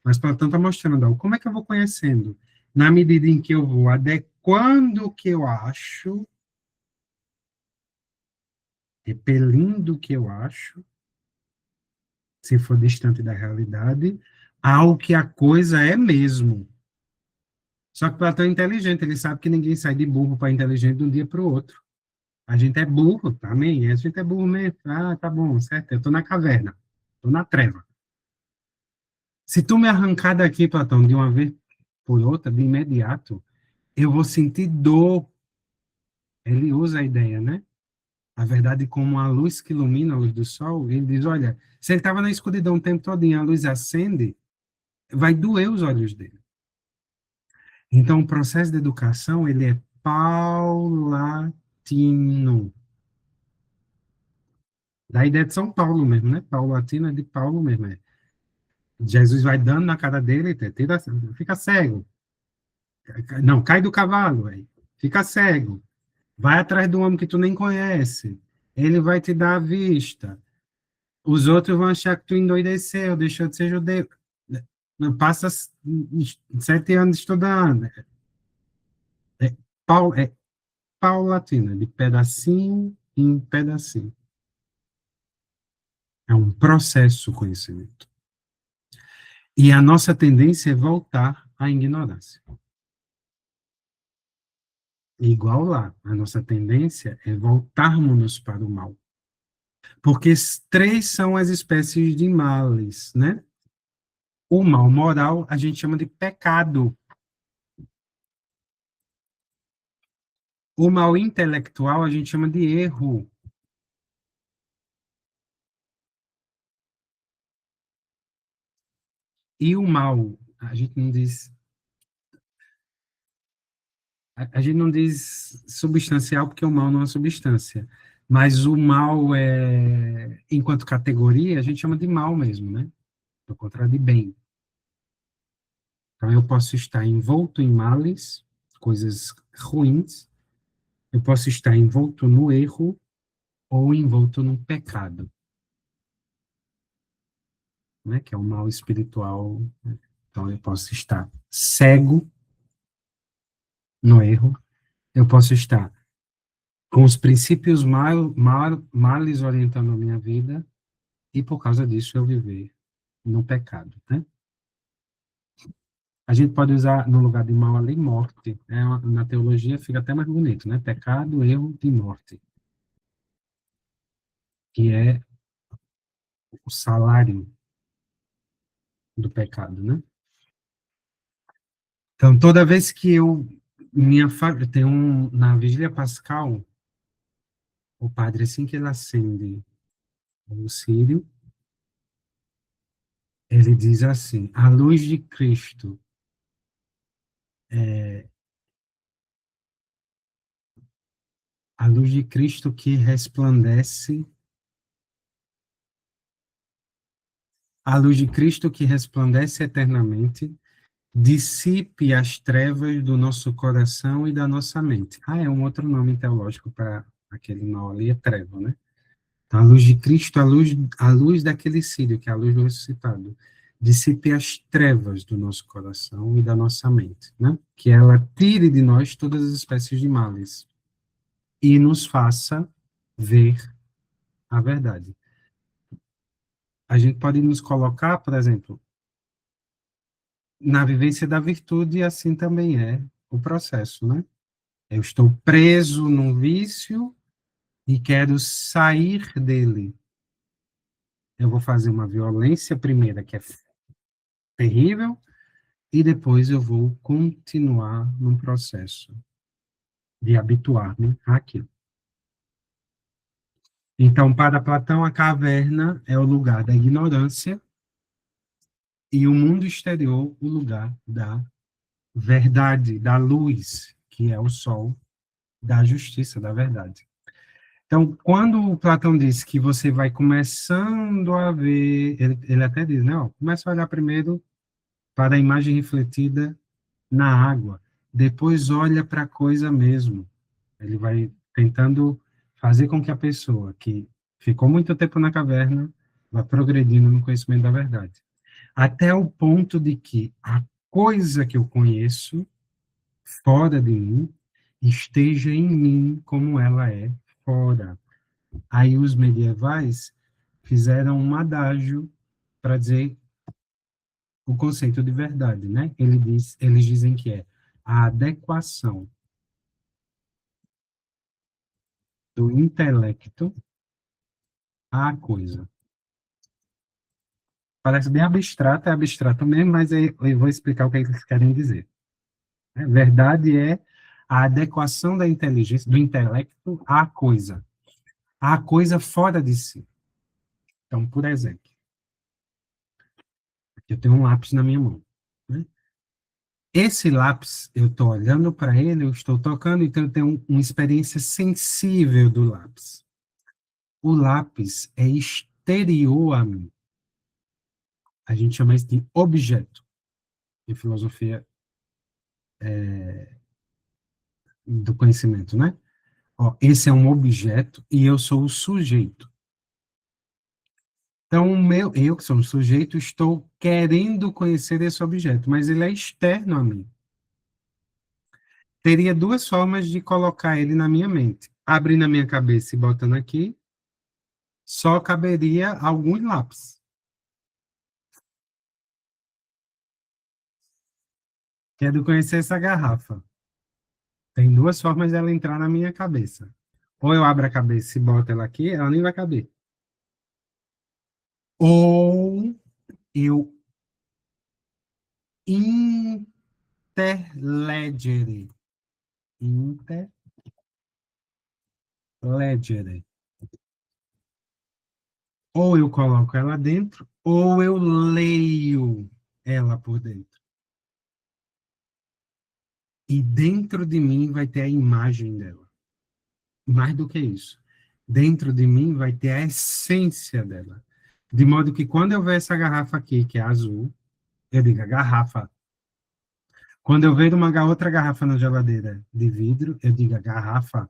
Mas Platão está mostrando, ó, como é que eu vou conhecendo? Na medida em que eu vou adequando o que eu acho, repelindo o que eu acho, se for distante da realidade, ao que a coisa é mesmo. Só que Platão é inteligente, ele sabe que ninguém sai de burro para inteligente de um dia para o outro. A gente é burro, também, a gente é burro mesmo. Ah, tá bom, certo, eu estou na caverna, estou na treva. Se tu me arrancar daqui, Platão, de uma vez por outra, de imediato, eu vou sentir dor. Ele usa a ideia, né? A verdade como a luz que ilumina, a luz do sol, ele diz, olha, se ele estava na escuridão o tempo todo e a luz acende, vai doer os olhos dele. Então, o processo de educação, ele é paulatino. Da ideia de São Paulo mesmo, né? Paulatino é de Paulo mesmo. Jesus vai dando na cara dele, fica cego. Não, cai do cavalo, véio. Fica cego. Vai atrás do homem que tu nem conhece. Ele vai te dar a vista. Os outros vão achar que tu endoideceu, deixou de ser judeu. Passa 7 anos estudando. É, é paulatina, de pedacinho em pedacinho. É um processo conhecimento. E a nossa tendência é voltar à ignorância. Igual lá, a nossa tendência é voltarmos para o mal. Porque três são as espécies de males, né? O mal moral a gente chama de pecado. O mal intelectual a gente chama de erro. E o mal, a gente não diz, a gente não diz substancial porque o mal não é substância. Mas o mal enquanto categoria, a gente chama de mal mesmo, né? Ao contrário de bem. Então eu posso estar envolto em males, coisas ruins, eu posso estar envolto no erro ou envolto no pecado, né? Que é o mal espiritual. Né? Então eu posso estar cego no erro, eu posso estar com os princípios males orientando a minha vida, e por causa disso eu viver no pecado, né? A gente pode usar, no lugar de mal ali, morte. Na teologia fica até mais bonito, né? Pecado, erro e morte. Que é o salário do pecado, né? Então, toda vez que eu... tem na Vigília Pascal, o padre, assim que ele acende o círio, ele diz assim: a luz de Cristo, a luz de Cristo que resplandece, a luz de Cristo que resplandece eternamente, dissipe as trevas do nosso coração e da nossa mente. Ah, é um outro nome teológico para aquele mal ali, é treva, né? Então, a luz de Cristo, a luz daquele círio, que é a luz do ressuscitado, dissipe as trevas do nosso coração e da nossa mente, né? Que ela tire de nós todas as espécies de males e nos faça ver a verdade. A gente pode nos colocar, por exemplo, na vivência da virtude, e assim também é o processo, né? Eu estou preso num vício e quero sair dele. Eu vou fazer uma violência primeira, que é terrível, e depois eu vou continuar num processo de habituar-me àquilo. Então, para Platão, a caverna é o lugar da ignorância e o mundo exterior o lugar da verdade, da luz, que é o sol da justiça, da verdade. Então, quando o Platão diz que você vai começando a ver, ele até diz, né, ó, começa a olhar primeiro para a imagem refletida na água, depois olha para a coisa mesmo. Ele vai tentando fazer com que a pessoa que ficou muito tempo na caverna vá progredindo no conhecimento da verdade. Até o ponto de que a coisa que eu conheço fora de mim esteja em mim como ela é fora. Aí os medievais fizeram um adágio para dizer o conceito de verdade, né? Eles dizem que é a adequação do intelecto à coisa. Parece bem abstrato, é abstrato mesmo, mas eu vou explicar o que eles querem dizer. Verdade é a adequação da inteligência, do intelecto à coisa fora de si. Então, por exemplo, eu tenho um lápis na minha mão, né? Esse lápis, eu estou olhando para ele, eu estou tocando, então eu tenho uma experiência sensível do lápis. O lápis é exterior a mim. A gente chama isso de objeto, em filosofia do conhecimento, né? Ó, esse é um objeto e eu sou o sujeito. Então, eu que sou um sujeito, estou querendo conhecer esse objeto, mas ele é externo a mim. Teria duas formas de colocar ele na minha mente. Abrindo a minha cabeça e botando aqui, só caberia alguns lápis. Quero conhecer essa garrafa. Tem duas formas dela entrar na minha cabeça. Ou eu abro a cabeça e boto ela aqui, ela nem vai caber. Ou eu interlegere. Interlegere. Ou eu coloco ela dentro, ou eu leio ela por dentro. E dentro de mim vai ter a imagem dela. Mais do que isso. Dentro de mim vai ter a essência dela. De modo que quando eu ver essa garrafa aqui, que é azul, eu digo a garrafa. Quando eu ver uma outra garrafa na geladeira de vidro, eu digo a garrafa.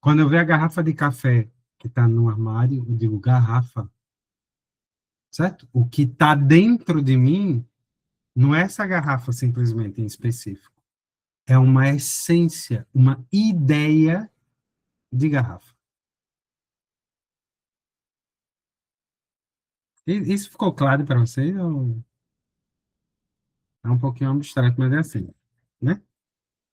Quando eu ver a garrafa de café que está no armário, eu digo garrafa. Certo? O que está dentro de mim não é essa garrafa simplesmente em específico. É uma essência, uma ideia de garrafa. Isso ficou claro para você? Ou é um pouquinho abstrato, mas é assim, né?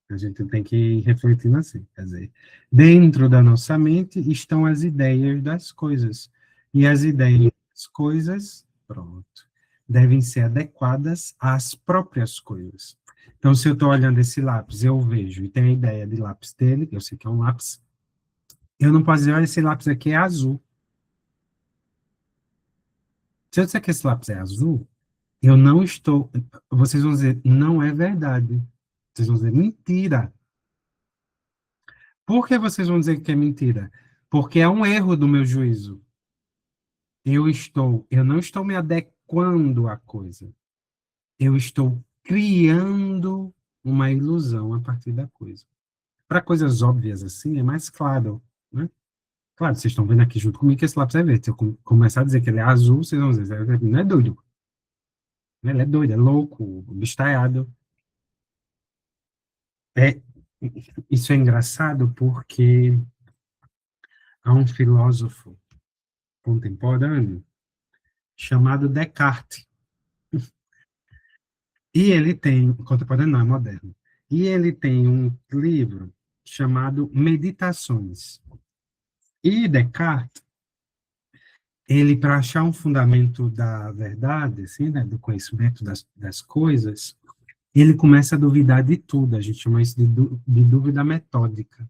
A gente tem que ir refletindo assim. Quer dizer, dentro da nossa mente estão as ideias das coisas. E as ideias das coisas, pronto, devem ser adequadas às próprias coisas. Então, se eu estou olhando esse lápis, eu vejo e tenho a ideia de lápis dele, eu sei que é um lápis, Eu não posso dizer, olha, esse lápis aqui é azul. Se eu disser que esse lápis é azul, eu não estou. Vocês vão dizer, não é verdade. Vocês vão dizer, mentira. Por que vocês vão dizer que é mentira? Porque é um erro do meu juízo. Eu não estou me adequando à coisa. Eu estou criando uma ilusão a partir da coisa. Para coisas óbvias assim, é mais claro, né? Claro, vocês estão vendo aqui junto comigo que esse lápis é verde. Se eu começar a dizer que ele é azul, vocês vão dizer, não é doido. Ele é doido, é louco, bestaiado. É, isso é engraçado porque há um filósofo contemporâneo chamado Descartes. E ele tem, contemporâneo não, é moderno. E ele tem um livro chamado Meditações. E Descartes, ele, para achar um fundamento da verdade, assim, né, do conhecimento das coisas, ele começa a duvidar de tudo. A gente chama isso de dúvida metódica.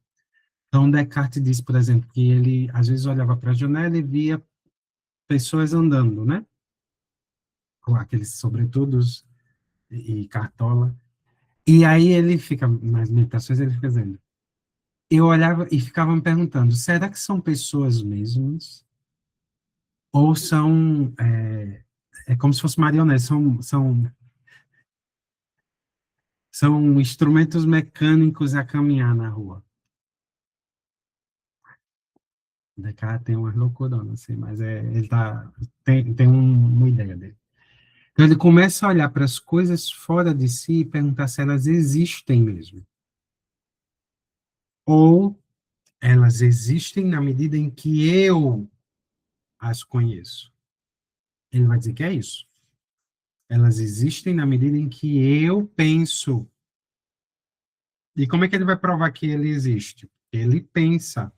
Então, Descartes diz, por exemplo, que ele, às vezes, olhava para a janela e via pessoas andando, né? Com aqueles sobretudos e cartola. E aí ele fica, nas meditações, ele fica dizendo, eu olhava e ficava me perguntando, será que são pessoas mesmas? Ou são, é como se fosse marionetes, são instrumentos mecânicos a caminhar na rua. O cara tem umas loucuras, assim, mas ele tem uma ideia dele. Então ele começa a olhar para as coisas fora de si e perguntar se elas existem mesmo. Ou elas existem na medida em que eu as conheço. Ele vai dizer que é isso. Elas existem na medida em que eu penso. E como é que ele vai provar que ele existe? Ele pensa.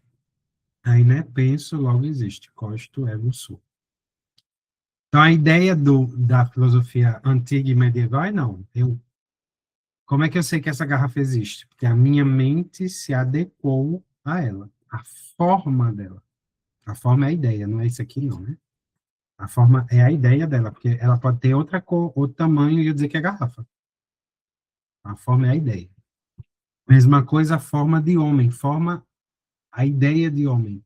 Aí, né? Penso, logo existe. Costo, ergo, sum. Então, a ideia da filosofia antiga e medieval é não. Como é que eu sei que essa garrafa existe? Porque a minha mente se adequou a ela. A forma dela. A forma é a ideia, não é isso aqui não, né? A forma é a ideia dela, porque ela pode ter outra cor, outro tamanho e eu dizer que é garrafa. A forma é a ideia. Mesma coisa a forma de homem, forma a ideia de homem.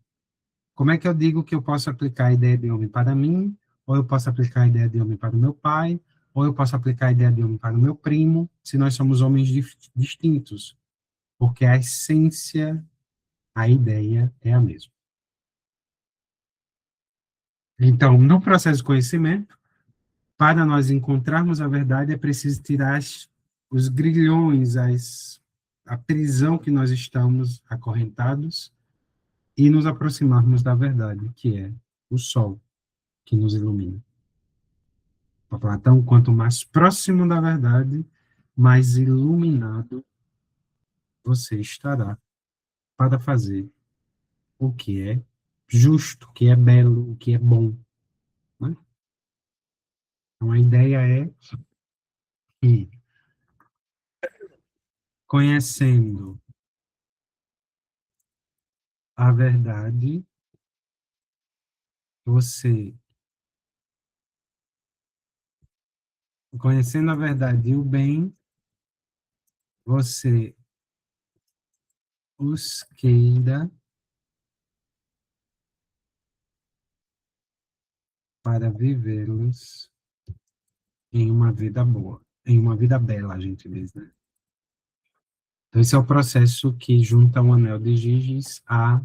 Como é que eu digo que eu posso aplicar a ideia de homem para mim, ou eu posso aplicar a ideia de homem para o meu pai, ou eu posso aplicar a ideia de homem para o meu primo, se nós somos homens distintos? Porque a essência, a ideia é a mesma. Então, no processo de conhecimento, para nós encontrarmos a verdade, é preciso tirar os grilhões, a prisão que nós estamos acorrentados e nos aproximarmos da verdade, que é o sol que nos ilumina. Para Platão, quanto mais próximo da verdade, mais iluminado você estará para fazer o que é justo, o que é belo, o que é bom. Né? Então, a ideia é que, conhecendo a verdade, você, conhecendo a verdade e o bem, você os queira para vivê-los em uma vida boa, em uma vida bela, a gente diz, né? Então, esse é o processo que junta o anel de Giges a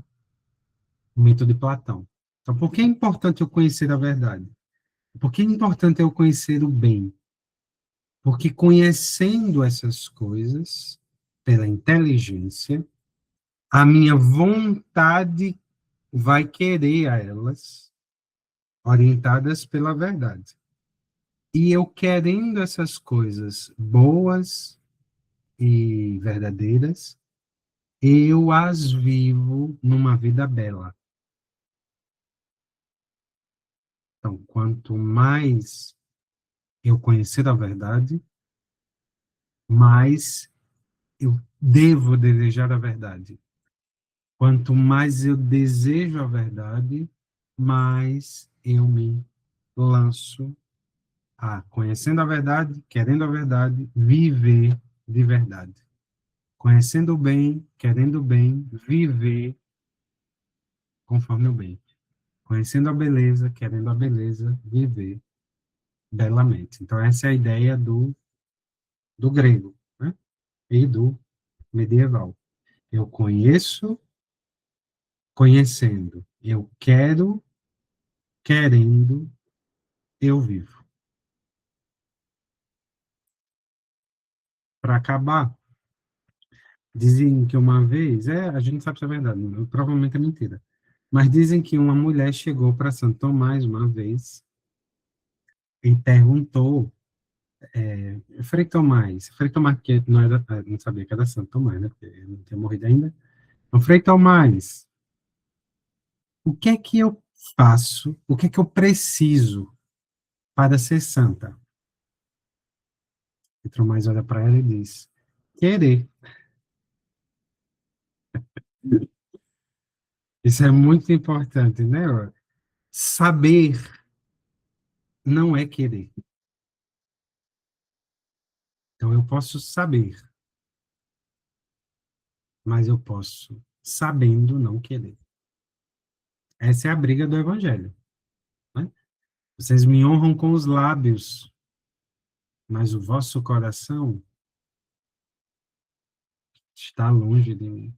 o mito de Platão. Então, por que é importante eu conhecer a verdade? Por que é importante eu conhecer o bem? Porque conhecendo essas coisas, pela inteligência, a minha vontade vai querer a elas, orientadas pela verdade. E eu querendo essas coisas boas e verdadeiras, eu as vivo numa vida bela. Então, quanto mais eu conhecer a verdade, mais eu devo desejar a verdade. Quanto mais eu desejo a verdade, mais eu me lanço a, conhecendo a verdade, querendo a verdade, viver de verdade. Conhecendo o bem, querendo o bem, viver conforme o bem. Conhecendo a beleza, querendo a beleza, viver belamente. Então, essa é a ideia do grego, né? E do medieval. Eu conheço, conhecendo. Eu quero, querendo, eu vivo. Para acabar, dizem que uma vez, a gente não sabe se é verdade, provavelmente é mentira, mas dizem que uma mulher chegou para Santo Tomás uma vez e perguntou, Frei Tomás, que não, era, não sabia que era Santo Tomás, né, porque ele não tinha morrido ainda, então, Frei Tomás, o que é que eu faço, o que é que eu preciso para ser santa? E Tomás olha para ela e diz, querer. Isso é muito importante, né? Saber não é querer. Então, eu posso saber, mas eu posso, sabendo, não querer. Essa é a briga do evangelho, né? Vocês me honram com os lábios, mas o vosso coração está longe de mim.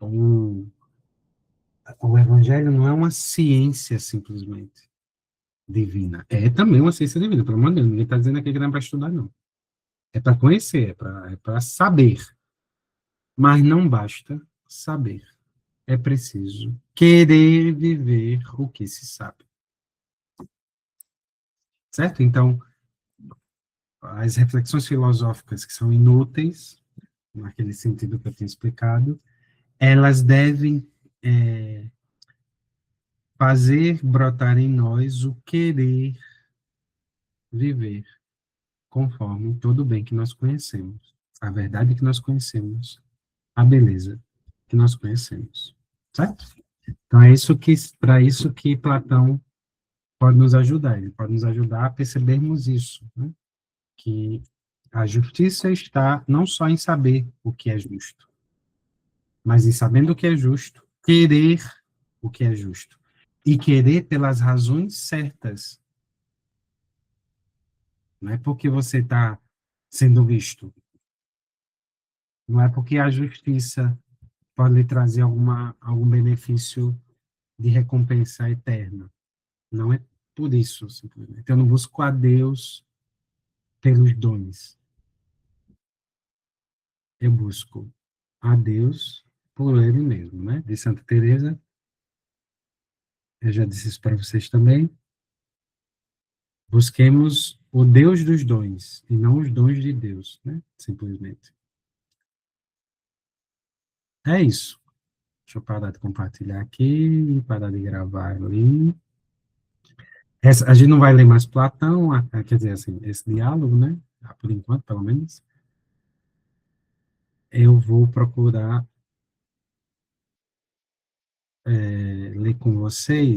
O, o evangelho não é uma ciência simplesmente divina. É também uma ciência divina, pelo amor de Deus. Ninguém está dizendo aqui que não é para estudar, não. É para conhecer, é para saber. Mas não basta saber. É preciso querer viver o que se sabe. Certo? Então, as reflexões filosóficas que são inúteis, naquele sentido que eu tinha explicado, elas devem fazer brotar em nós o querer viver conforme todo o bem que nós conhecemos, a verdade que nós conhecemos, a beleza que nós conhecemos. Certo? Então, para isso que Platão pode nos ajudar. Ele pode nos ajudar a percebermos isso, né? Que a justiça está não só em saber o que é justo, mas em sabendo o que é justo, querer o que é justo. E querer pelas razões certas. Não é porque você está sendo visto. Não é porque a justiça pode lhe trazer algum benefício de recompensa eterna. Não é por isso, simplesmente. Eu não busco a Deus pelos dons. Eu busco a Deus por Ele mesmo, né? De Santa Teresa, eu já disse isso para vocês também. Busquemos o Deus dos dons e não os dons de Deus, né? Simplesmente. É isso. Deixa eu parar de compartilhar aqui, parar de gravar ali. A gente não vai ler mais Platão, quer dizer, assim, esse diálogo, né? Por enquanto, pelo menos. Eu vou procurar ler com vocês